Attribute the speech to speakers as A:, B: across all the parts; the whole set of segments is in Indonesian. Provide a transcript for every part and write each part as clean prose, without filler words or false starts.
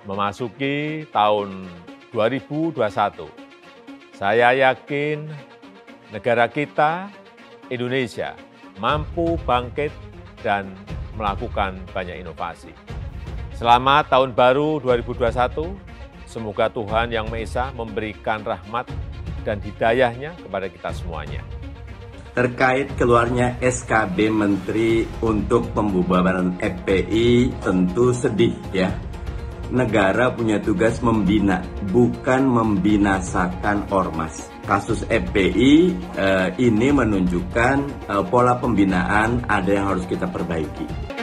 A: Memasuki tahun 2021, saya yakin negara kita, Indonesia, mampu bangkit dan melakukan banyak inovasi. Selamat Tahun Baru 2021, semoga Tuhan Yang Maha Esa memberikan rahmat dan hidayahnya kepada kita semuanya.
B: Terkait keluarnya SKB Menteri untuk pembubaran FPI tentu sedih ya. Negara punya tugas membina, bukan membinasakan ormas. Kasus FPI ini menunjukkan pola pembinaan ada yang harus kita perbaiki.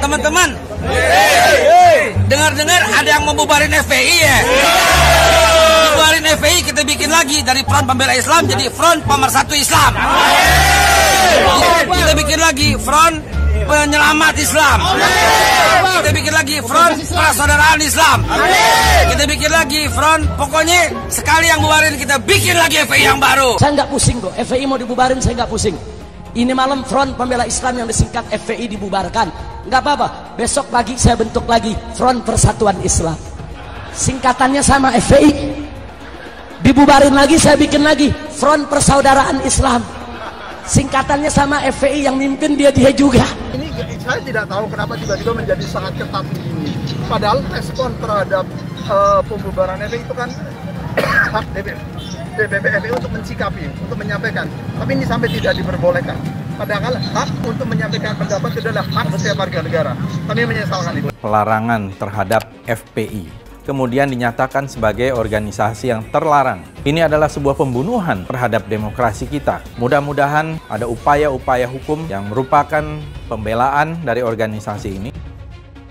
C: Teman-teman, dengar-dengar ada yang membubarin FPI ya? Bubarin FPI, kita bikin lagi dari Front Pembela Islam jadi Front Pemersatu Islam. Kita bikin lagi Front Penyelamat Islam. Kita bikin lagi Front Persaudaraan Islam. Kita bikin lagi Front, pokoknya sekali yang bubarin kita bikin lagi FPI yang baru.
D: Saya nggak pusing kok, FPI mau dibubarin saya nggak pusing. Ini malam Front Pembela Islam yang disingkat FPI dibubarkan. Nggak apa-apa, besok pagi saya bentuk lagi Front Persatuan Islam. Singkatannya sama FPI. Dibubarin lagi, saya bikin lagi Front Persaudaraan Islam. Singkatannya sama FPI, yang mimpin dia juga.
E: Ini saya tidak tahu kenapa tiba-tiba menjadi sangat ketat begini. Padahal respon terhadap pembubaran FPI itu kan hak DPP untuk mensikapi, untuk menyampaikan. Tapi ini sampai tidak diperbolehkan. Padahal hak untuk menyampaikan pendapat itu adalah hak setiap warga negara. Kami menyesalkan itu.
F: Pelarangan terhadap FPI kemudian dinyatakan sebagai organisasi yang terlarang. Ini adalah sebuah pembunuhan terhadap demokrasi kita. Mudah-mudahan ada upaya-upaya hukum yang merupakan pembelaan dari organisasi ini.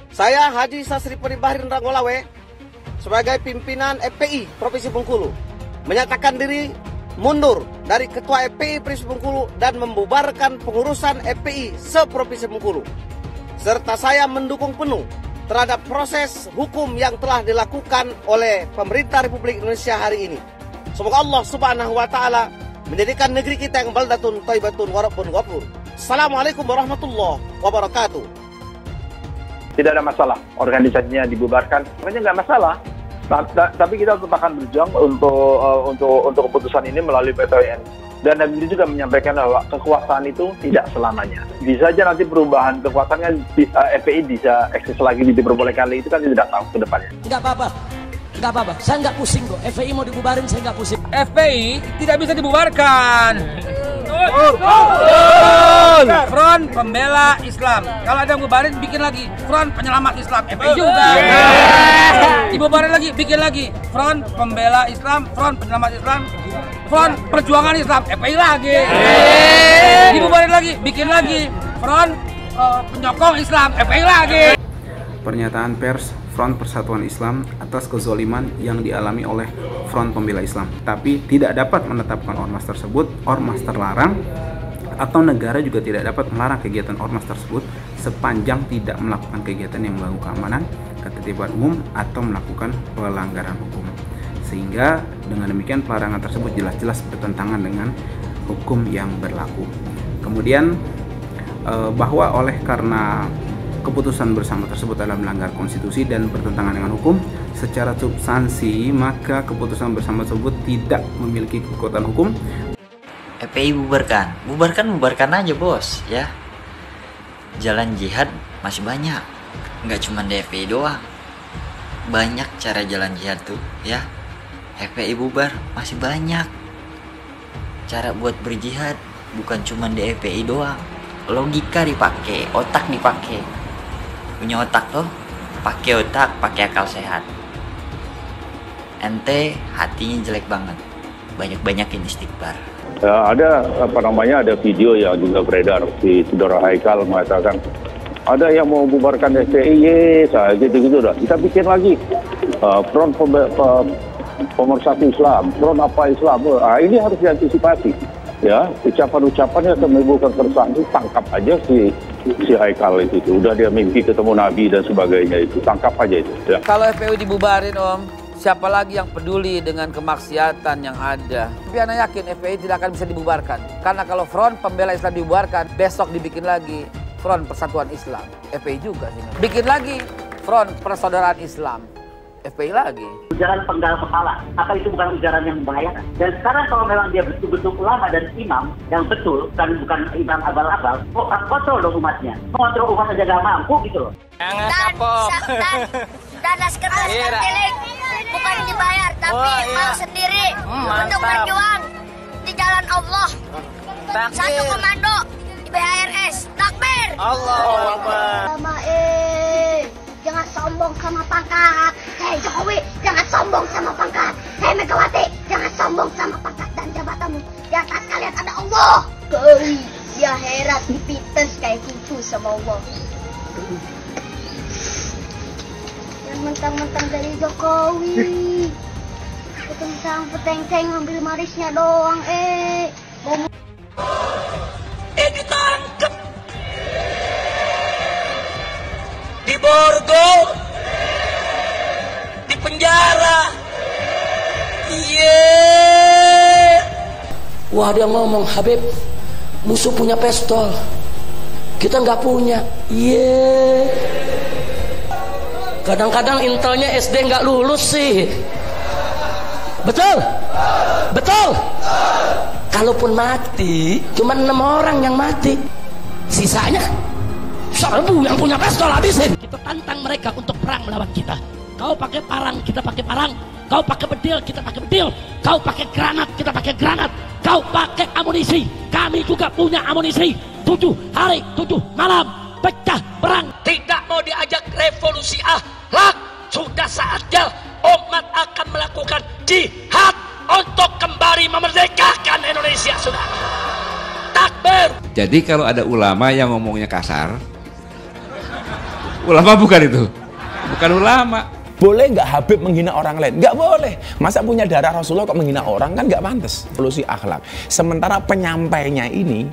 G: Saya Haji Sasri Peribahirin Ranggolawe sebagai pimpinan FPI Provinsi Bengkulu menyatakan diri mundur dari Ketua FPI Provinsi Bengkulu dan membubarkan pengurusan FPI se-Provinsi Bengkulu. Serta saya mendukung penuh terhadap proses hukum yang telah dilakukan oleh pemerintah Republik Indonesia hari ini. Semoga Allah Subhanahu wa taala menjadikan negeri kita yang baldatun thayyibatun wa rabbun ghafur. Assalamualaikum warahmatullahi wabarakatuh.
H: Tidak ada masalah organisasinya dibubarkan, makanya nggak masalah. Tapi kita tetap akan berjuang untuk keputusan ini melalui PTN. Dan Habib juga menyampaikan bahwa kekuasaan itu tidak selamanya. Bisa aja nanti perubahan kekuasaannya FPI bisa eksis lagi, diperbolehkan lagi, itu kan tidak tahu ke depannya.
D: Nggak apa-apa, saya nggak pusing kok. FPI mau dibubarin saya nggak pusing.
C: FPI tidak bisa dibubarkan. Front Pembela Islam. Kalau ada yang bubarin, bikin lagi Front Penyelamat Islam. FPI juga. Dibubarin lagi, bikin lagi Front Pembela Islam, Front Penyelamat Islam, Front Perjuangan Islam. FPI lagi. Dibubarin lagi, bikin lagi Front Penyokong Islam. FPI lagi.
I: Pernyataan pers Front Persatuan Islam atas kezaliman yang dialami oleh Front Pembela Islam, tapi tidak dapat menetapkan ormas tersebut ormas terlarang, atau negara juga tidak dapat melarang kegiatan ormas tersebut sepanjang tidak melakukan kegiatan yang mengganggu keamanan, ketertiban umum atau melakukan pelanggaran hukum. Sehingga dengan demikian pelarangan tersebut jelas-jelas bertentangan dengan hukum yang berlaku. Kemudian bahwa oleh karena keputusan bersama tersebut adalah melanggar konstitusi dan bertentangan dengan hukum secara substansi, maka keputusan bersama tersebut tidak memiliki kekuatan hukum.
J: FPI bubarkan aja bos ya. Jalan jihad masih banyak, nggak cuma di FPI doang, banyak cara jalan jihad tuh ya. FPI bubar masih banyak cara buat berjihad, bukan cuma di FPI doang. Logika dipakai, otak dipakai. Punya otak tuh, pakai otak, pakai akal sehat. Ente hatinya jelek banget, banyak-banyakin istighfar.
H: Ada video yang juga beredar di Saudara Haikal mengatakan ada yang mau bubarkan FPI, gitu-gitu dah. Kita bikin lagi front pemersatu Islam, front apa Islam. Ini harus diantisipasi. Ya, ucapan-ucapannya akan menimbulkan keresahan, itu tangkap aja si Haikal itu. Udah dia mimpi ketemu Nabi dan sebagainya itu, tangkap aja itu. Ya.
C: Kalau FPI dibubarin Om, siapa lagi yang peduli dengan kemaksiatan yang ada? Tapi Anda yakin FPI tidak akan bisa dibubarkan? Karena kalau Front Pembela Islam dibubarkan, besok dibikin lagi Front Persatuan Islam. FPI juga sih. Bikin lagi Front Persaudaraan Islam. FPI lagi.
K: Ujaran penggal kepala, apa itu bukan ujaran yang membahayakan? Dan sekarang kalau memang dia betul-betul ulama dan imam yang betul, bukan imam abal-abal, kok kontrol dong umatnya? Kontrol umat aja gak mampu gitu loh.
L: Jangan kapok. Dan sekretaris terpilih bukan dibayar, tapi mau sendiri untuk berjuang di jalan Allah. Satu komando di BHRS. Takbir. Allahu Akbar. Jangan sombong sama pangkat. Hei Jokowi, jangan sombong sama pangkat. Hei Megawati, jangan sombong sama pangkat dan jabatanmu. Di atas kalian ada Allah. Kali dia herat dipites kayak gitu sama Allah. Yang mentang-mentang dari Jokowi. Ketentang peteng-teng ngambil marisnya doang.
D: Ditangkap. Diborgo, di penjara. Wah, dia ngomong, Habib, musuh punya pistol, kita nggak punya. Kadang-kadang intelnya SD nggak lulus sih. Betul? Betul? Kalaupun mati, cuma 6 orang yang mati, sisanya 1000 yang punya pistol habisin. Kita tantang mereka untuk perang melawan kita. Kau pakai parang, kita pakai parang. Kau pakai bedil, kita pakai bedil. Kau pakai granat, kita pakai granat. Kau pakai amunisi, kami juga punya amunisi. 7 hari, 7 malam, pecah perang. Tidak mau diajak revolusi akhlak. Sudah saatnya umat akan melakukan jihad untuk kembali memerdekakan Indonesia, saudara. Takbir.
M: Jadi kalau ada ulama yang ngomongnya kasar, ulama bukan itu, bukan ulama.
N: Boleh nggak Habib menghina orang lain? Nggak boleh. Masa punya darah Rasulullah kok menghina orang, kan nggak pantas. Revolusi akhlak. Sementara penyampainya ini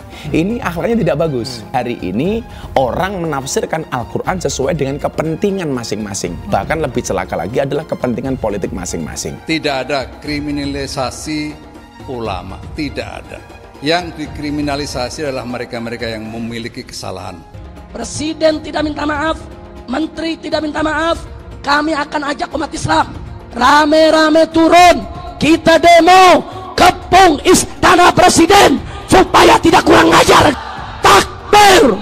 N: akhlaknya tidak bagus. Hari ini orang menafsirkan Al-Quran sesuai dengan kepentingan masing-masing. Bahkan lebih celaka lagi adalah kepentingan politik masing-masing.
O: Tidak ada kriminalisasi ulama, tidak ada. Yang dikriminalisasi adalah mereka-mereka yang memiliki kesalahan.
D: Presiden tidak minta maaf, menteri tidak minta maaf. Kami akan ajak umat Islam rame-rame turun, kita demo kepung istana presiden supaya tidak kurang ajar. Takbir.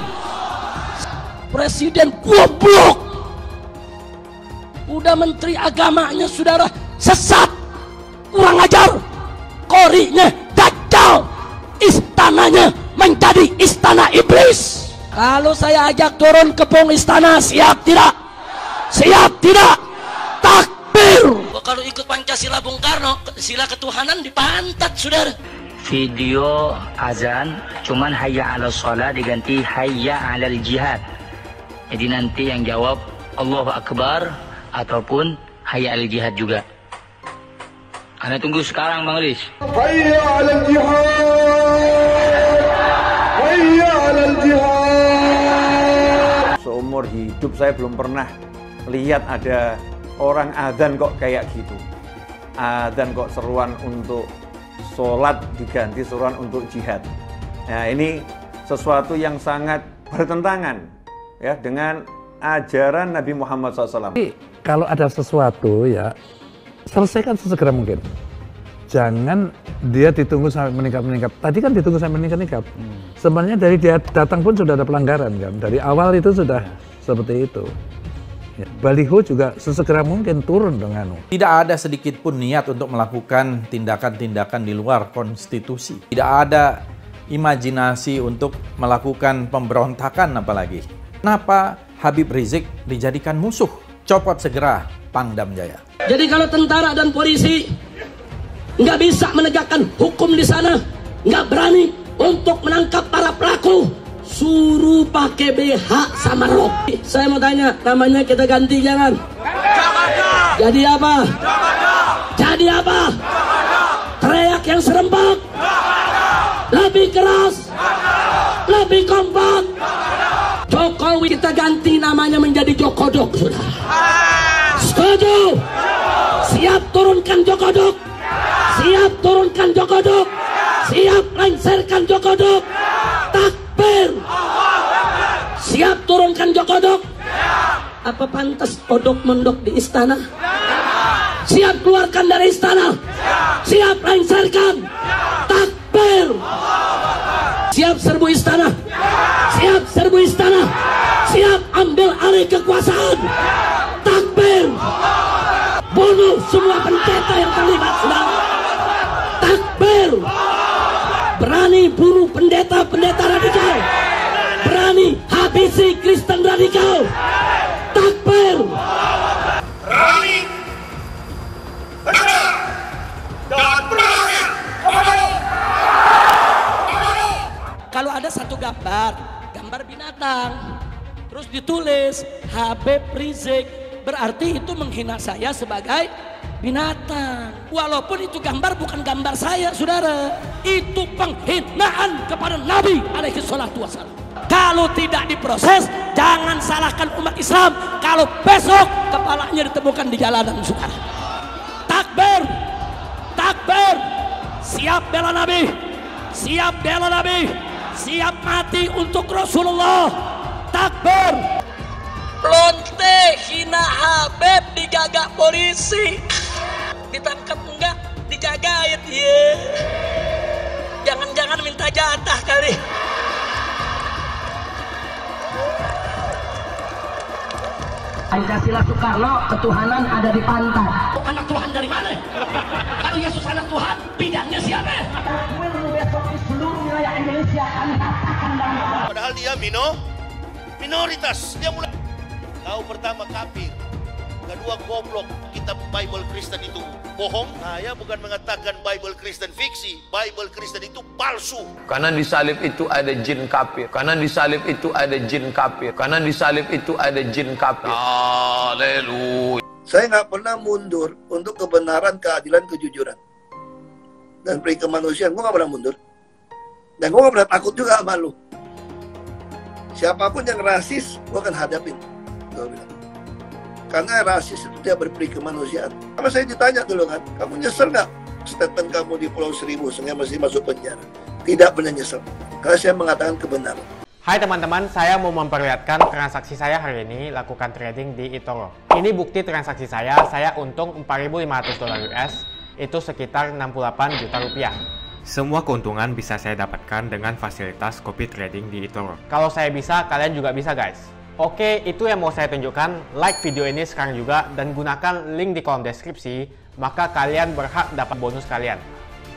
D: Presiden goblok, udah menteri agamanya saudara sesat, kurang ajar, korinya dajjal, istananya menjadi istana iblis. Kalau saya ajak turun kepung istana, siap tidak? Siap tidak? Takbir. Kalau ikut Pancasila Bung Karno, sila ketuhanan dipantat, saudara.
P: Video azan cuman hayya 'alal shalah diganti hayya 'alal jihad. Jadi nanti yang jawab Allahu Akbar ataupun hayya 'alal jihad juga. Anda tunggu sekarang Bang Riz.
Q: Hayya 'alal jihad. Hayya 'alal jihad.
R: Seumur hidup saya belum pernah lihat ada orang adzan kok kayak gitu. Adzan kok seruan untuk sholat diganti seruan untuk jihad. Nah, ini sesuatu yang sangat bertentangan ya dengan ajaran Nabi Muhammad SAW.
S: Kalau ada sesuatu ya selesaikan sesegera mungkin. Jangan dia ditunggu sampai meningkat-meningkat. Tadi kan ditunggu sampai meningkat-meningkat. Sebenarnya dari dia datang pun sudah ada pelanggaran kan. Dari awal itu sudah seperti itu. Ya, baliho juga sesegera mungkin turun dengan.
F: Tidak ada sedikit pun niat untuk melakukan tindakan-tindakan di luar konstitusi. Tidak ada imajinasi untuk melakukan pemberontakan apalagi. Kenapa Habib Rizik dijadikan musuh? Copot segera Pangdam Jaya.
D: Jadi kalau tentara dan polisi nggak bisa menegakkan hukum di sana, nggak berani untuk menangkap para pelaku, suruh pakai BH sama rok. Saya mau tanya, namanya kita ganti jangan? Jadi apa? Jadi apa? Teriak yang serempak, lebih keras, lebih kompak. Jokowi kita ganti namanya menjadi Jokodok, sudah. Setuju? Siap turunkan Jokodok? Siap turunkan Jokodok? Siap lengserkan Jokodok? Takbir! Siap turunkan Jokodok? Apa pantas odok mondok di istana? Siap keluarkan dari istana? Siap lengserkan? Takbir! Siap serbu istana? Siap serbu istana? Siap ambil alih kekuasaan? Takbir! Bunuh semua pendeta yang terlibat, saudara. Takbir! Berani bunuh pendeta-pendeta radikal, berani habisi Kristen radikal. Takbir!
Q: Berani, benar, dan berani.
D: Kalau ada satu gambar binatang, terus ditulis Habib Rizik, berarti itu menghina saya sebagai binatang. Walaupun itu gambar bukan gambar saya, saudara. Itu penghinaan kepada Nabi alaihi salatu wassalam. Kalau tidak diproses, jangan salahkan umat Islam kalau besok kepalanya ditemukan di jalanan, saudara. Takbir! Takbir! Siap bela Nabi! Siap bela Nabi! Siap mati untuk Rasulullah. Takbir! Lonte hina Habib dijaga polisi, ditangkap enggak dijagain. Jangan-jangan minta jatah kali. Pancasila Soekarno, ketuhanan ada di pantai. Anak Tuhan dari mana? Kalau Yesus anak Tuhan, bidangnya siapa? Besok di seluruh wilayah Indonesia kami katakan dan
T: padahal dia minoritas. Dia mulai tahu pertama kafir, kedua goblok. Kitab Bible Kristen itu bohong. Saya bukan mengatakan Bible Kristen fiksi, Bible Kristen itu palsu.
U: Karena di salib itu ada jin kafir. Karena di salib itu ada jin kafir. Karena di salib itu ada jin kafir. Haleluya.
V: Saya nggak pernah mundur untuk kebenaran, keadilan, kejujuran, dan peri kemanusiaan. Gue nggak pernah mundur. Dan gue nggak pernah takut juga sama lu. Siapapun yang rasis, gue akan hadapin. Gue bilang. Karena rasis itu tidak berperi kemanusiaan. Karena saya ditanya dulu kan, kamu nyesel nggak statement kamu di Pulau Seribu sehingga masih masuk penjara? Tidak pernah nyesel. Karena saya mengatakan kebenaran.
W: Hai teman-teman, saya mau memperlihatkan transaksi saya hari ini lakukan trading di eToro. Ini bukti transaksi saya untung $4.500 US, itu sekitar 68 juta rupiah. Semua keuntungan bisa saya dapatkan dengan fasilitas copy trading di eToro. Kalau saya bisa, kalian juga bisa guys. Oke, itu yang mau saya tunjukkan. Like video ini sekarang juga dan gunakan link di kolom deskripsi, maka kalian berhak dapat bonus kalian.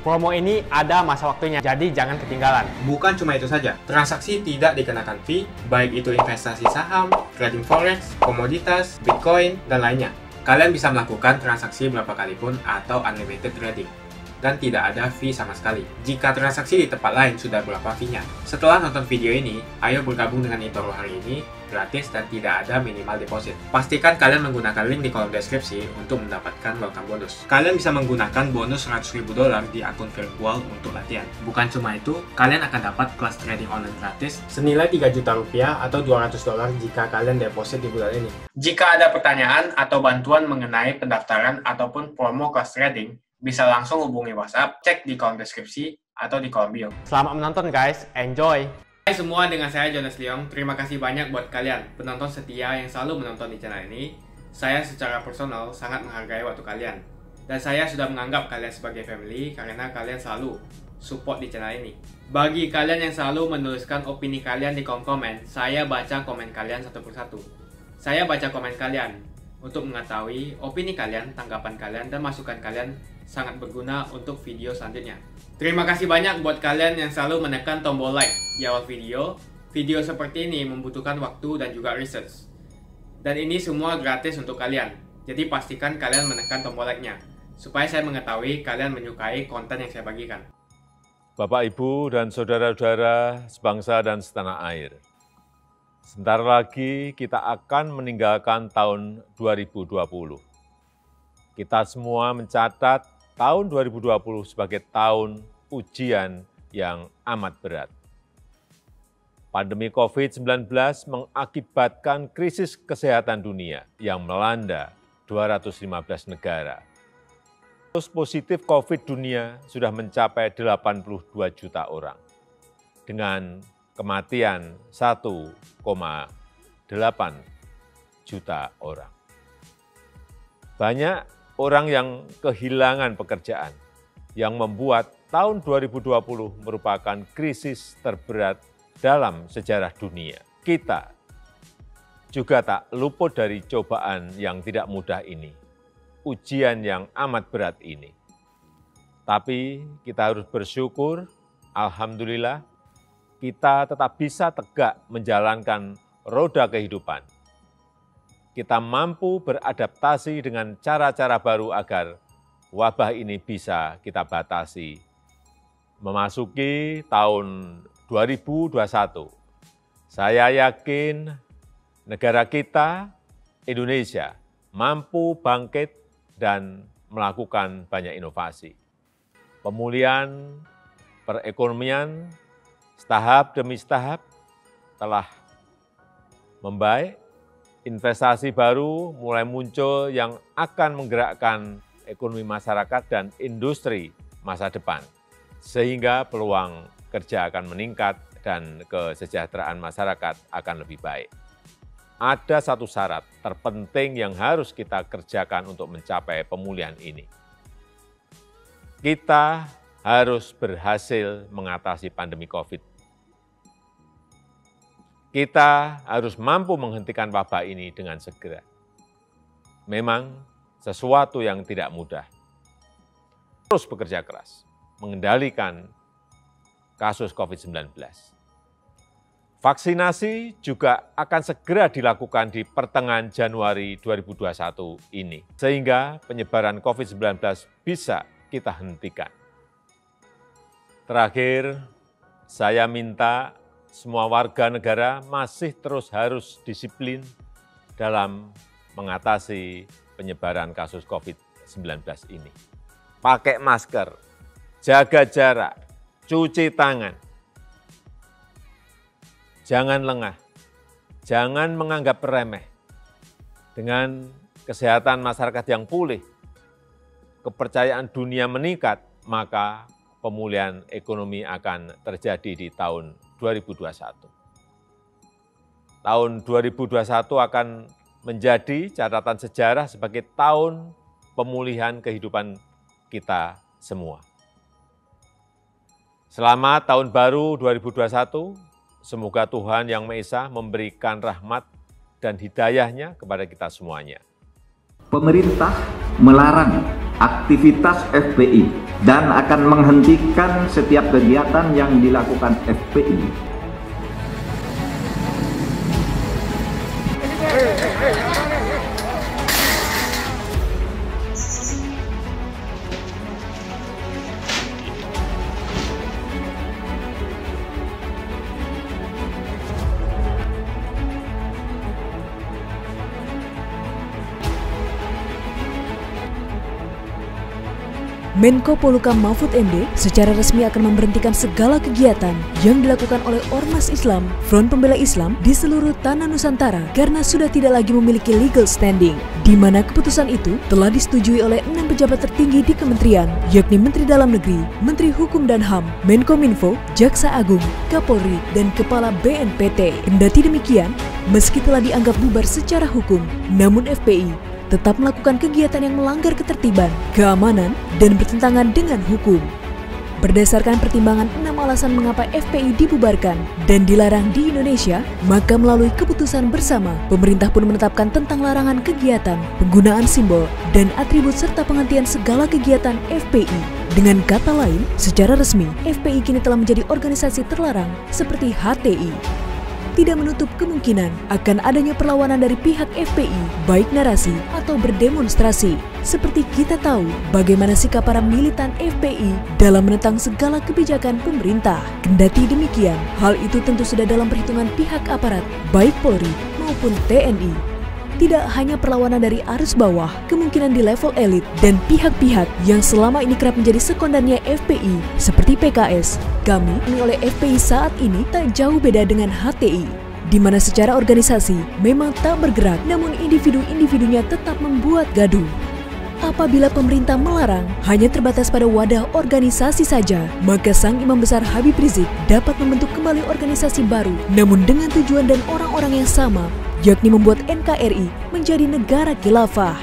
W: Promo ini ada masa waktunya, jadi jangan ketinggalan. Bukan cuma itu saja, transaksi tidak dikenakan fee, baik itu investasi saham, trading forex, komoditas, bitcoin, dan lainnya. Kalian bisa melakukan transaksi berapa kali pun atau unlimited trading. Dan tidak ada fee sama sekali. Jika transaksi di tempat lain sudah berapa fee-nya. Setelah nonton video ini, ayo bergabung dengan eToro hari ini, gratis dan tidak ada minimal deposit. Pastikan kalian menggunakan link di kolom deskripsi untuk mendapatkan welcome bonus. Kalian bisa menggunakan bonus $100.000 di akun virtual untuk latihan. Bukan cuma itu, kalian akan dapat kelas trading online gratis senilai 3 juta rupiah atau $200 jika kalian deposit di bulan ini. Jika ada pertanyaan atau bantuan mengenai pendaftaran ataupun promo kelas trading, bisa langsung hubungi WhatsApp, cek di kolom deskripsi atau di kolom bio. Selamat menonton guys, enjoy! Hai semua, dengan saya Jonas Leong. Terima kasih banyak buat kalian, penonton setia yang selalu menonton di channel ini. Saya secara personal sangat menghargai waktu kalian. Dan saya sudah menganggap kalian sebagai family karena kalian selalu support di channel ini. Bagi kalian yang selalu menuliskan opini kalian di kolom komen, saya baca komen kalian satu persatu. Saya baca komen kalian untuk mengetahui opini kalian, tanggapan kalian, dan masukan kalian sangat berguna untuk video selanjutnya. Terima kasih banyak buat kalian yang selalu menekan tombol like di awal video. Video seperti ini membutuhkan waktu dan juga research. Dan ini semua gratis untuk kalian. Jadi pastikan kalian menekan tombol like-nya, supaya saya mengetahui kalian menyukai konten yang saya bagikan.
A: Bapak, Ibu, dan saudara-saudara sebangsa dan setanah air. Sebentar lagi kita akan meninggalkan tahun 2020. Kita semua mencatat tahun 2020 sebagai tahun ujian yang amat berat. Pandemi COVID-19 mengakibatkan krisis kesehatan dunia yang melanda 215 negara. Kasus positif COVID dunia sudah mencapai 82 juta orang, dengan kematian 1,8 juta orang. Banyak orang yang kehilangan pekerjaan, yang membuat tahun 2020 merupakan krisis terberat dalam sejarah dunia. Kita juga tak luput dari cobaan yang tidak mudah ini. Ujian yang amat berat ini. Tapi kita harus bersyukur, alhamdulillah, kita tetap bisa tegak menjalankan roda kehidupan. Kita mampu beradaptasi dengan cara-cara baru agar wabah ini bisa kita batasi. Memasuki tahun 2021, saya yakin negara kita, Indonesia, mampu bangkit dan melakukan banyak inovasi. Pemulihan perekonomian setahap demi setahap telah membaik, investasi baru mulai muncul yang akan menggerakkan ekonomi masyarakat dan industri masa depan, sehingga peluang kerja akan meningkat dan kesejahteraan masyarakat akan lebih baik. Ada satu syarat terpenting yang harus kita kerjakan untuk mencapai pemulihan ini. Kita harus berhasil mengatasi pandemi COVID. Kita harus mampu menghentikan wabah ini dengan segera. Memang sesuatu yang tidak mudah. Terus bekerja keras, mengendalikan kasus COVID-19. Vaksinasi juga akan segera dilakukan di pertengahan Januari 2021 ini, sehingga penyebaran COVID-19 bisa kita hentikan. Terakhir, saya minta semua warga negara masih terus harus disiplin dalam mengatasi penyebaran kasus COVID-19 ini. Pakai masker, jaga jarak, cuci tangan. Jangan lengah, jangan menganggap remeh. Dengan kesehatan masyarakat yang pulih, kepercayaan dunia meningkat, maka pemulihan ekonomi akan terjadi di tahun 2021. Tahun 2021 akan menjadi catatan sejarah sebagai tahun pemulihan kehidupan kita semua. Selamat Tahun Baru 2021. Semoga Tuhan Yang Maha Esa memberikan rahmat dan hidayah-Nya kepada kita semuanya.
B: Pemerintah melarang aktivitas FPI dan akan menghentikan setiap kegiatan yang dilakukan FPI.
E: Menko Polhukam Mahfud MD secara resmi akan memberhentikan segala kegiatan yang dilakukan oleh Ormas Islam, Front Pembela Islam di seluruh tanah Nusantara karena sudah tidak lagi memiliki legal standing, di mana keputusan itu telah disetujui oleh 6 pejabat tertinggi di kementerian, yakni Menteri Dalam Negeri, Menteri Hukum dan HAM, Menkominfo, Jaksa Agung, Kapolri, dan Kepala BNPT. Kendati demikian, meski telah dianggap bubar secara hukum, namun FPI tetap melakukan kegiatan yang melanggar ketertiban, keamanan, dan bertentangan dengan hukum. Berdasarkan pertimbangan 6 alasan mengapa FPI dibubarkan dan dilarang di Indonesia, maka melalui keputusan bersama, pemerintah pun menetapkan tentang larangan kegiatan, penggunaan simbol, dan atribut serta penghentian segala kegiatan FPI. Dengan kata lain, secara resmi, FPI kini telah menjadi organisasi terlarang seperti HTI. tidak menutup kemungkinan akan adanya perlawanan dari pihak FPI, baik narasi atau berdemonstrasi. Seperti kita tahu bagaimana sikap para militan FPI dalam menentang segala kebijakan pemerintah. Kendati demikian, hal itu tentu sudah dalam perhitungan pihak aparat, baik Polri maupun TNI. Tidak hanya perlawanan dari arus bawah, kemungkinan di level elit dan pihak-pihak yang selama ini kerap menjadi sekondannya FPI seperti PKS, kami oleh FPI saat ini tak jauh beda dengan HTI, di mana secara organisasi memang tak bergerak, namun individu-individunya tetap membuat gaduh. Apabila pemerintah melarang hanya terbatas pada wadah organisasi saja, maka Sang Imam Besar Habib Rizik dapat membentuk kembali organisasi baru, namun dengan tujuan dan orang-orang yang sama, yakni membuat NKRI menjadi negara khilafah.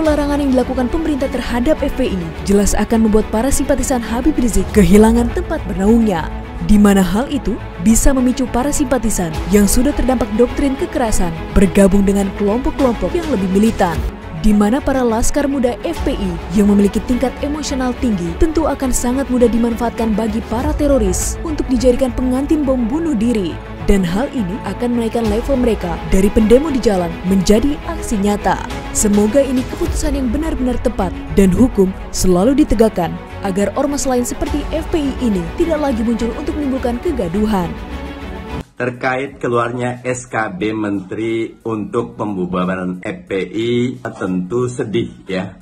E: Pelarangan yang dilakukan pemerintah terhadap FPI jelas akan membuat para simpatisan Habib Rizik kehilangan tempat bernaungnya, di mana hal itu bisa memicu para simpatisan yang sudah terdampak doktrin kekerasan bergabung dengan kelompok-kelompok yang lebih militan, di mana para laskar muda FPI yang memiliki tingkat emosional tinggi tentu akan sangat mudah dimanfaatkan bagi para teroris untuk dijadikan pengantin bom bunuh diri. Dan hal ini akan menaikkan level mereka dari pendemo di jalan menjadi aksi nyata. Semoga ini keputusan yang benar-benar tepat dan hukum selalu ditegakkan agar ormas lain seperti FPI ini tidak lagi muncul untuk menimbulkan kegaduhan.
G: Terkait keluarnya SKB Menteri untuk pembubaran FPI, tentu sedih ya.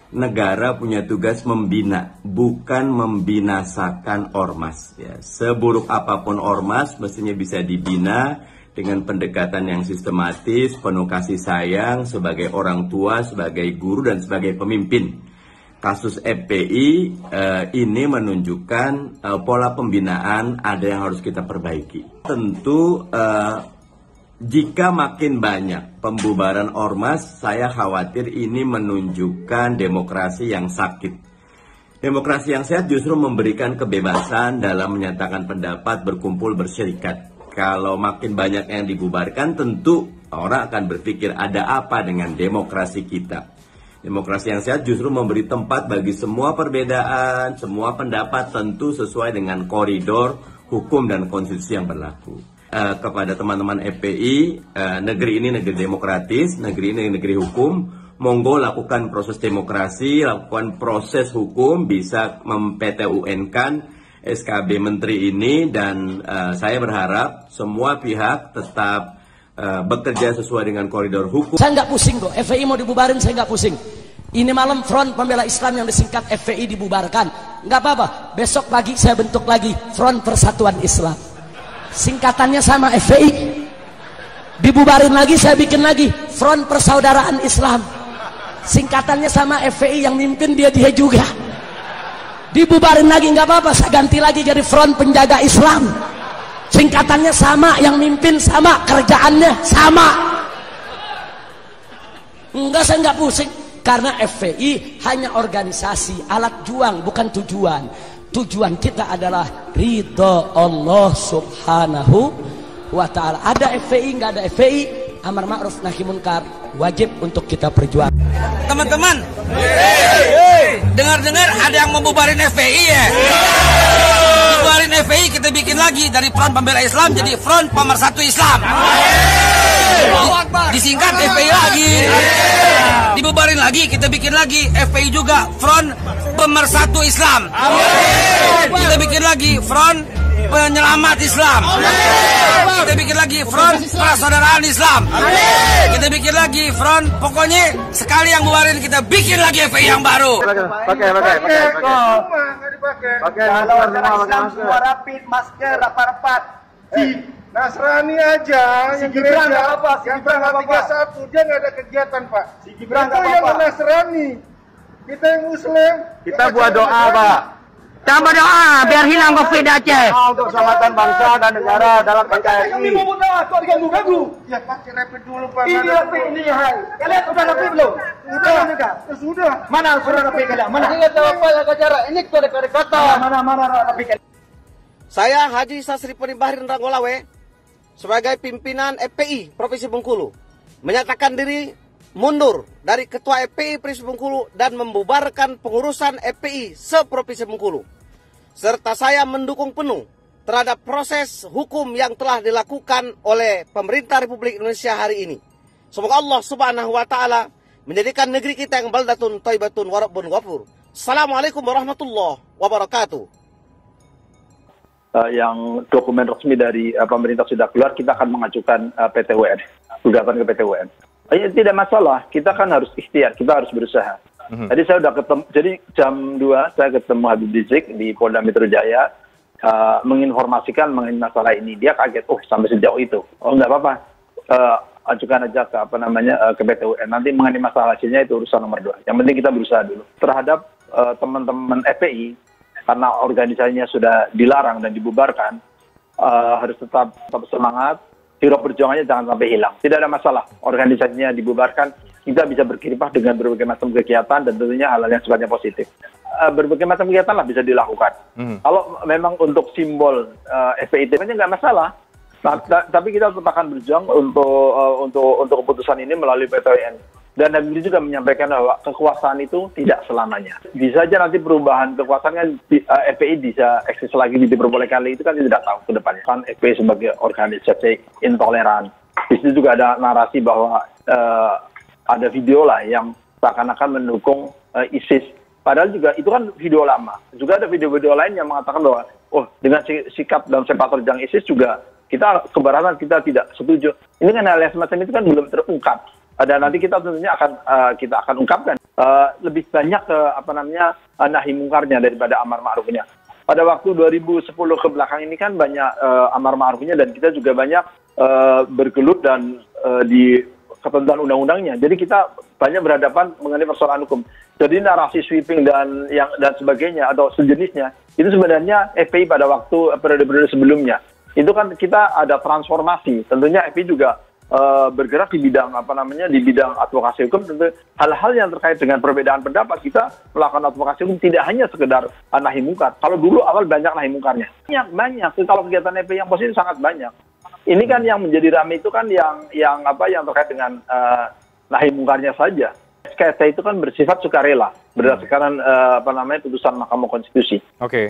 G: Negara punya tugas membina, bukan membinasakan ormas. Ya. Seburuk apapun ormas, mestinya bisa dibina dengan pendekatan yang sistematis, penuh kasih sayang, sebagai orang tua, sebagai guru, dan sebagai pemimpin. Kasus FPI ini menunjukkan pola pembinaan ada yang harus kita perbaiki. Tentu jika makin banyak pembubaran ormas, saya khawatir ini menunjukkan demokrasi yang sakit. Demokrasi yang sehat justru memberikan kebebasan dalam menyatakan pendapat, berkumpul, berserikat. Kalau makin banyak yang dibubarkan, tentu orang akan berpikir ada apa dengan demokrasi kita. Demokrasi yang sehat justru memberi tempat bagi semua perbedaan, semua pendapat tentu sesuai dengan koridor hukum dan konstitusi yang berlaku. Kepada teman-teman FPI, negeri ini negeri demokratis, negeri ini negeri hukum, monggo lakukan proses demokrasi, lakukan proses hukum, bisa mem-PTUN-kan SKB Menteri ini, dan saya berharap semua pihak tetap bekerja sesuai dengan koridor hukum.
D: Saya nggak pusing kok, FPI mau dibubarin saya nggak pusing. Ini malam Front Pembela Islam yang disingkat FPI dibubarkan, nggak apa-apa, besok pagi saya bentuk lagi Front Persatuan Islam. Singkatannya sama FPI, dibubarin lagi saya bikin lagi Front Persaudaraan Islam. Singkatannya sama FPI, yang mimpin dia juga. Dibubarin lagi nggak apa-apa, saya ganti lagi jadi Front Penjaga Islam. Singkatannya sama, yang mimpin sama, kerjaannya sama. Enggak, saya nggak pusing, karena FPI hanya organisasi, alat juang, bukan tujuan. Tujuan kita adalah ridho Allah subhanahu wa ta'ala. Ada FPI, nggak ada FPI, amar ma'ruf nahi munkar wajib untuk kita perjuangkan.
C: Teman-teman, dengar-dengar ada yang membubarin FPI ya? Bubarin FPI, kita bikin lagi dari Front Pembela Islam jadi Front Pemersatu Islam. Disingkat FPI lagi. Dibubarin lagi, kita bikin lagi FPI juga Front Pemersatu Islam. Kita bikin lagi Front Penyelamat Islam. Kita bikin lagi Front Persaudaraan Islam. Kita bikin lagi Front, pokoknya sekali yang bubarin kita bikin lagi FPI yang baru.
V: Pakai. Kalau orang Islam semua rapid, masker, rapat-rapat.
I: Nasrani aja,
V: si Gibran nggak apa, si
I: yang
V: Gibran nggak apa.
I: 31 dia nggak ada kegiatan Pak.
V: Si Gibran
I: itu yang Nasrani, kita yang Muslim.
V: Kita buat doa Pak.
J: Kita berdoa biar hilang COVID Aceh.
V: Untuk keselamatan bangsa dan negara dalam NKRI.
I: Kami mau berdoa, kok diganggu-ganggu? Ya pakai rapid dulu Pak.
V: Ini rapid ini hai. Kalian udah rapid belum?
I: Sudah.
V: Mana sudah rapid kalian? Mana?
I: Ini tahu apa yang cara? Ini kata.
V: Mana rapid kalian?
X: Saya Haji Sasri Penibahrin Ranggolawe sebagai pimpinan FPI Provinsi Bengkulu menyatakan diri mundur dari Ketua FPI Provinsi Bengkulu dan membubarkan pengurusan FPI se-Provinsi Bengkulu. Serta saya mendukung penuh terhadap proses hukum yang telah dilakukan oleh pemerintah Republik Indonesia hari ini. Semoga Allah Subhanahu wa taala menjadikan negeri kita yang baldatun thayyibatun wa rabbun ghafur. Assalamualaikum warahmatullahi wabarakatuh.
H: Yang dokumen resmi dari pemerintah sudah keluar, kita akan mengajukan PT UN, gugatan ke PT UN. Tidak masalah, kita kan harus ikhtiar, kita harus berusaha. Tadi saya udah ketemu, jadi jam 2 saya ketemu Habib Rizik di Polda Metro Jaya, menginformasikan mengenai masalah ini. Dia kaget, sampai sejauh itu. Nggak apa-apa, ajukan aja ke ke PT UN. Nanti mengenai masalah hasilnya itu urusan nomor 2. Yang penting kita berusaha dulu. Terhadap teman-teman FPI, karena organisasinya sudah dilarang dan dibubarkan, harus tetap semangat. Hero perjuangannya jangan sampai hilang. Tidak ada masalah, organisasinya dibubarkan, kita bisa berkiprah dengan berbagai macam kegiatan dan tentunya hal-hal yang sifatnya positif. Berbagai macam kegiatan lah bisa dilakukan. Kalau memang untuk simbol FPI nggak masalah. Tapi kita tetap akan berjuang untuk keputusan ini melalui PT UN. Dan Habib Rizik juga menyampaikan bahwa kekuasaan itu tidak selamanya. Bisa aja nanti perubahan kekuasaan kan FPI bisa eksis lagi, diperbolehkan lagi, itu kan tidak tahu ke depannya. Kan FPI sebagai organisasi intoleran. Di situ juga ada narasi bahwa ada video lah yang seakan-akan mendukung ISIS. Padahal juga itu kan video lama. Juga ada video-video lain yang mengatakan bahwa dengan sikap dan sepak terjang ISIS juga kita keberatan, kita tidak setuju. Ini kan hal yang semacam itu kan belum terungkap. Dan nanti kita tentunya kita akan ungkapkan lebih banyak nahi mungkarnya daripada amar ma'rufnya. Pada waktu 2010 ke belakang ini kan banyak amar ma'rufnya dan kita juga banyak bergelut dan di ketentuan undang-undangnya. Jadi kita banyak berhadapan mengenai persoalan hukum. Jadi narasi sweeping dan sebagainya atau sejenisnya itu sebenarnya FPI pada waktu periode-periode sebelumnya. Itu kan kita ada transformasi. Tentunya FPI juga bergerak di bidang di bidang advokasi hukum. Tentu hal-hal yang terkait dengan perbedaan pendapat, kita melakukan advokasi hukum tidak hanya sekedar nahi mungkar. Kalau dulu awal banyak nahi mungkarnya, banyak. Kalau kegiatan FPI yang positif sangat banyak. Ini kan yang menjadi ramai itu kan yang terkait dengan nahi mungkarnya saja. SKT itu kan bersifat sukarela berdasarkan putusan Mahkamah Konstitusi.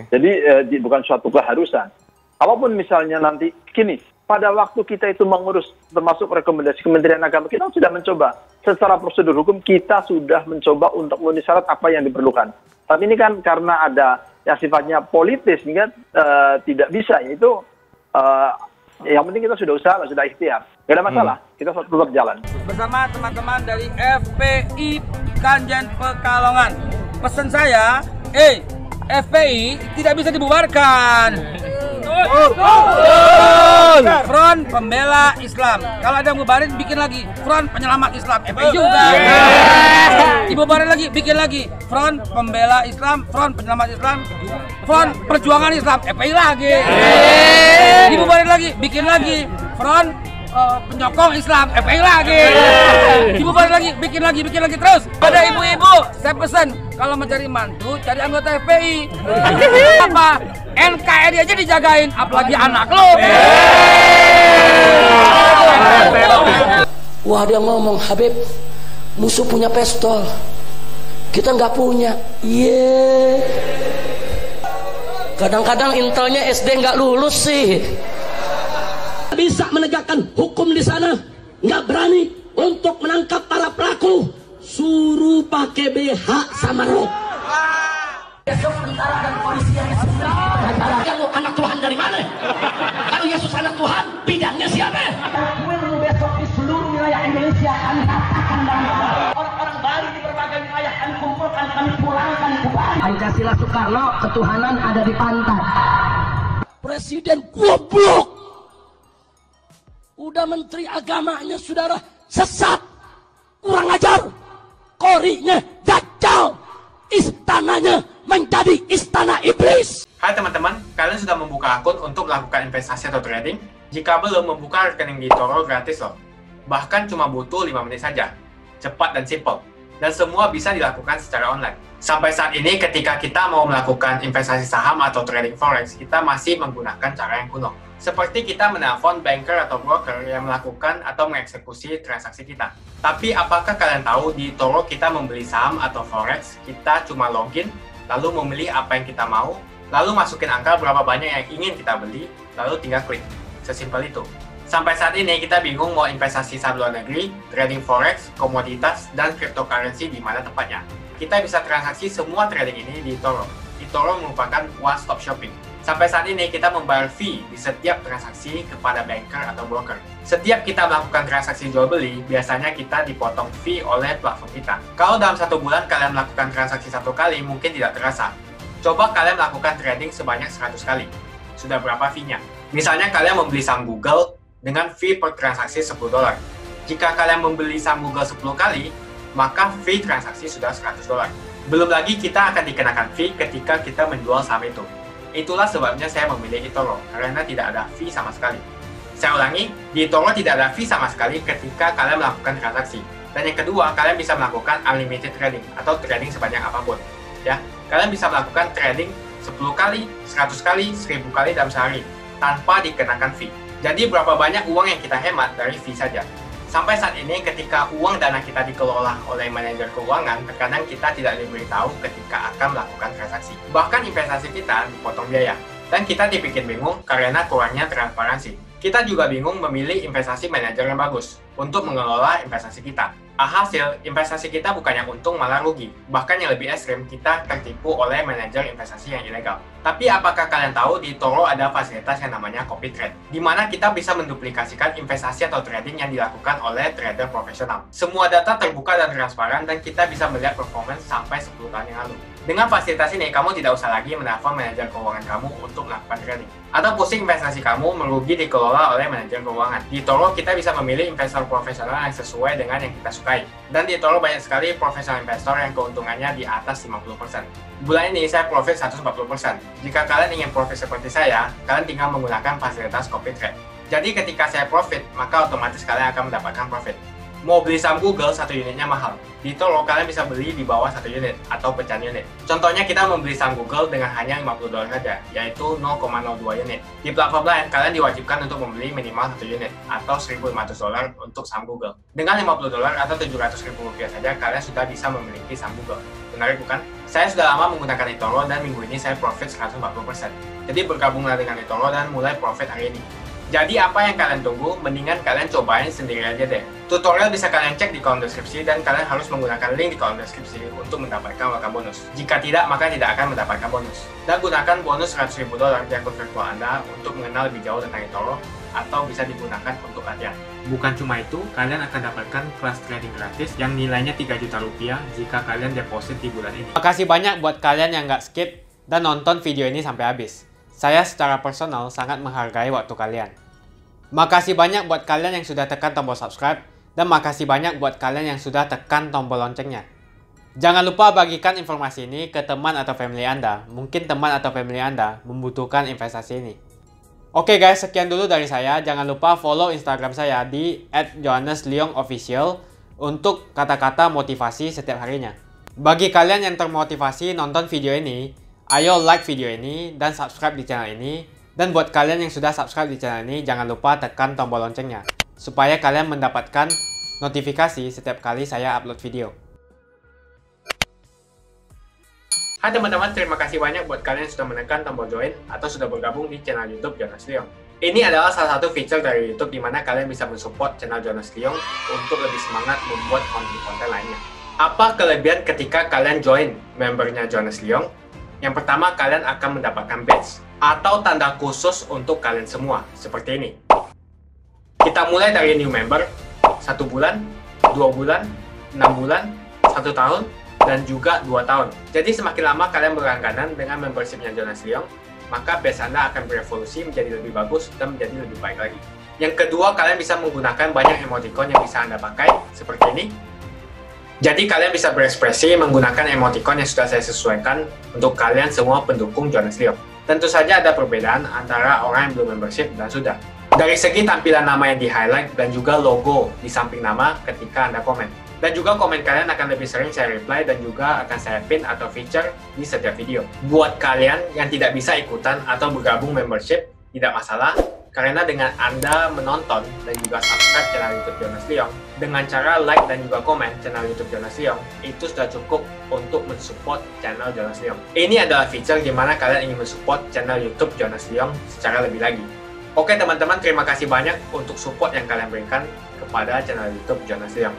H: Jadi bukan suatu keharusan. Kalaupun misalnya nanti gini, pada waktu kita itu mengurus termasuk rekomendasi Kementerian Agama, kita sudah mencoba secara prosedur hukum, kita sudah mencoba untuk memenuhi syarat apa yang diperlukan. Tapi ini kan karena ada yang sifatnya politis, sehingga tidak bisa. Itu yang penting kita sudah usaha, sudah ikhtiar. Tidak ada masalah, kita tetap jalan.
C: Bersama teman-teman dari FPI Kanjen Pekalongan. Pesan saya, FPI tidak bisa dibubarkan. Front Pembela Islam. Kalau ada yang bubarin, bikin lagi Front Penyelamat Islam. FPI juga. Dibubarin lagi, bikin lagi Front Pembela Islam, Front Penyelamat Islam, Front Perjuangan Islam. FPI lagi. Dibubarin lagi, bikin lagi Front Penyokong Islam. FPI lagi. Dibubarin lagi, bikin lagi terus. Pada ibu-ibu, saya pesan kalau mencari mantu, cari anggota FPI. Apa? NKRI aja dijagain, apalagi anak lo.
D: Wah, dia ngomong, Habib, musuh punya pistol, kita nggak punya. Kadang-kadang intelnya SD nggak lulus sih. Bisa menegakkan hukum di sana, nggak berani untuk menangkap para pelaku, suruh pakai BH sama rok. Besok tentara dan polisi yang kalau anak Tuhan dari mana? Kalau Yesus anak Tuhan, bidangnya siapa? Besok di seluruh wilayah Indonesia kami katakan dalam orang-orang Bali di berbagai wilayah kami kumpulkan, kami pulangkan ke Bali. Pancasila Soekarno, ketuhanan ada di pantat. Presiden goblok. Udah menteri agamanya saudara sesat, kurang ajar, korinya dajjal, istananya menjadi istana iblis.
W: Hai teman-teman, kalian sudah membuka akun untuk melakukan investasi atau trading? Jika belum, membuka rekening di Toro gratis loh. Bahkan cuma butuh 5 menit saja. Cepat dan simple. Dan semua bisa dilakukan secara online. Sampai saat ini ketika kita mau melakukan investasi saham atau trading forex, kita masih menggunakan cara yang kuno. Seperti kita menelpon banker atau broker yang melakukan atau mengeksekusi transaksi kita. Tapi apakah kalian tahu di Toro kita membeli saham atau forex, kita cuma login, lalu memilih apa yang kita mau, lalu masukin angka berapa banyak yang ingin kita beli, lalu tinggal klik. Sesimpel itu. Sampai saat ini kita bingung mau investasi saham luar negeri, trading forex, komoditas, dan cryptocurrency di mana tempatnya. Kita bisa transaksi semua trading ini di eToro. eToro merupakan one-stop shopping. Sampai saat ini kita membayar fee di setiap transaksi kepada banker atau broker. Setiap kita melakukan transaksi jual beli, biasanya kita dipotong fee oleh platform kita. Kalau dalam 1 bulan kalian melakukan transaksi 1 kali, mungkin tidak terasa. Coba kalian melakukan trading sebanyak 100 kali. Sudah berapa fee-nya? Misalnya kalian membeli saham Google dengan fee per transaksi $10. Jika kalian membeli saham Google 10 kali, maka fee transaksi sudah $100. Belum lagi kita akan dikenakan fee ketika kita menjual saham itu. Itulah sebabnya saya memilih eToro, karena tidak ada fee sama sekali. Saya ulangi, di eToro tidak ada fee sama sekali ketika kalian melakukan transaksi. Dan yang kedua, kalian bisa melakukan unlimited trading atau trading sebanyak apapun. Ya, kalian bisa melakukan trading 10 kali, 100 kali, 1000 kali dalam sehari tanpa dikenakan fee. Jadi berapa banyak uang yang kita hemat dari fee saja. Sampai saat ini ketika uang dana kita dikelola oleh manajer keuangan, terkadang kita tidak diberitahu ketika akan melakukan transaksi. Bahkan investasi kita dipotong biaya. Dan kita dibikin bingung karena kurangnya transparansi. Kita juga bingung memilih investasi manajer yang bagus untuk mengelola investasi kita. Alhasil, investasi kita bukannya untung malah rugi. Bahkan yang lebih ekstrim, kita tertipu oleh manajer investasi yang ilegal. Tapi apakah kalian tahu di eToro ada fasilitas yang namanya copy trade, di mana kita bisa menduplikasikan investasi atau trading yang dilakukan oleh trader profesional. Semua data terbuka dan transparan dan kita bisa melihat performance sampai 10 tahun yang lalu. Dengan fasilitas ini, kamu tidak usah lagi menelpon manajer keuangan kamu untuk melakukan trading. Atau pusing investasi kamu merugi dikelola oleh manajer keuangan. Di eToro kita bisa memilih investor profesional yang sesuai dengan yang kita sukai. Dan di eToro banyak sekali profesional investor yang keuntungannya di atas 50%. Bulan ini saya profit 140%. Jika kalian ingin profit seperti saya, kalian tinggal menggunakan fasilitas copy trade. Jadi ketika saya profit, maka otomatis kalian akan mendapatkan profit. Mau beli saham Google, 1 unitnya mahal. Di eToro kalian bisa beli di bawah 1 unit atau pecahan unit. Contohnya kita membeli saham Google dengan hanya $50 saja, yaitu 0,02 unit. Di platform lain, kalian diwajibkan untuk membeli minimal 1 unit atau $1.500 untuk saham Google. Dengan $50 atau Rp700.000 saja, kalian sudah bisa memiliki saham Google. Menarik bukan? Saya sudah lama menggunakan eToro dan minggu ini saya profit 140%. Jadi bergabunglah dengan eToro dan mulai profit hari ini. Jadi apa yang kalian tunggu? Mendingan kalian cobain sendiri aja deh. Tutorial bisa kalian cek di kolom deskripsi dan kalian harus menggunakan link di kolom deskripsi untuk mendapatkan welcome bonus. Jika tidak, maka tidak akan mendapatkan bonus. Dan gunakan bonus $100.000 di akun virtual Anda untuk mengenal lebih jauh tentang eToro atau bisa digunakan untuk latihan. Bukan cuma itu, kalian akan dapatkan kelas trading gratis yang nilainya Rp3 juta jika kalian deposit di bulan ini. Makasih banyak buat kalian yang nggak skip dan nonton video ini sampai habis. Saya secara personal sangat menghargai waktu kalian. Makasih banyak buat kalian yang sudah tekan tombol subscribe dan makasih banyak buat kalian yang sudah tekan tombol loncengnya. Jangan lupa bagikan informasi ini ke teman atau family Anda. Mungkin teman atau family Anda membutuhkan investasi ini. Oke guys, sekian dulu dari saya. Jangan lupa follow Instagram saya di @johannesleongofficial untuk kata-kata motivasi setiap harinya. Bagi kalian yang termotivasi nonton video ini, ayo like video ini dan subscribe di channel ini. Dan buat kalian yang sudah subscribe di channel ini, jangan lupa tekan tombol loncengnya supaya kalian mendapatkan notifikasi setiap kali saya upload video. Hai teman-teman, terima kasih banyak buat kalian yang sudah menekan tombol join atau sudah bergabung di channel YouTube Jonas Leong. Ini adalah salah satu feature dari YouTube di mana kalian bisa mensupport channel Jonas Leong untuk lebih semangat membuat konten-konten lainnya. Apa kelebihan ketika kalian join membernya Jonas Leong? Yang pertama, kalian akan mendapatkan badge atau tanda khusus untuk kalian semua, seperti ini. Kita mulai dari new member, 1 bulan, 2 bulan, 6 bulan, 1 tahun, dan juga 2 tahun. Jadi semakin lama kalian berlangganan dengan membershipnya Jonas Leong, maka badge Anda akan berevolusi menjadi lebih bagus dan menjadi lebih baik lagi. Yang kedua, kalian bisa menggunakan banyak emoticon yang bisa Anda pakai, seperti ini. Jadi kalian bisa berekspresi menggunakan emoticon yang sudah saya sesuaikan untuk kalian semua pendukung Jonas Leong. Tentu saja ada perbedaan antara orang yang belum membership dan sudah. Dari segi tampilan nama yang di-highlight dan juga logo di samping nama ketika Anda komen. Dan juga komen kalian akan lebih sering saya reply dan juga akan saya pin atau feature di setiap video. Buat kalian yang tidak bisa ikutan atau bergabung membership, tidak masalah. Karena dengan Anda menonton dan juga subscribe channel YouTube Jonas Leong, dengan cara like dan juga komen channel YouTube Jonas Leong, itu sudah cukup untuk mensupport channel Jonas Leong. Ini adalah fitur gimana kalian ingin mensupport channel YouTube Jonas Leong secara lebih lagi. Oke teman-teman, terima kasih banyak untuk support yang kalian berikan kepada channel YouTube Jonas Leong.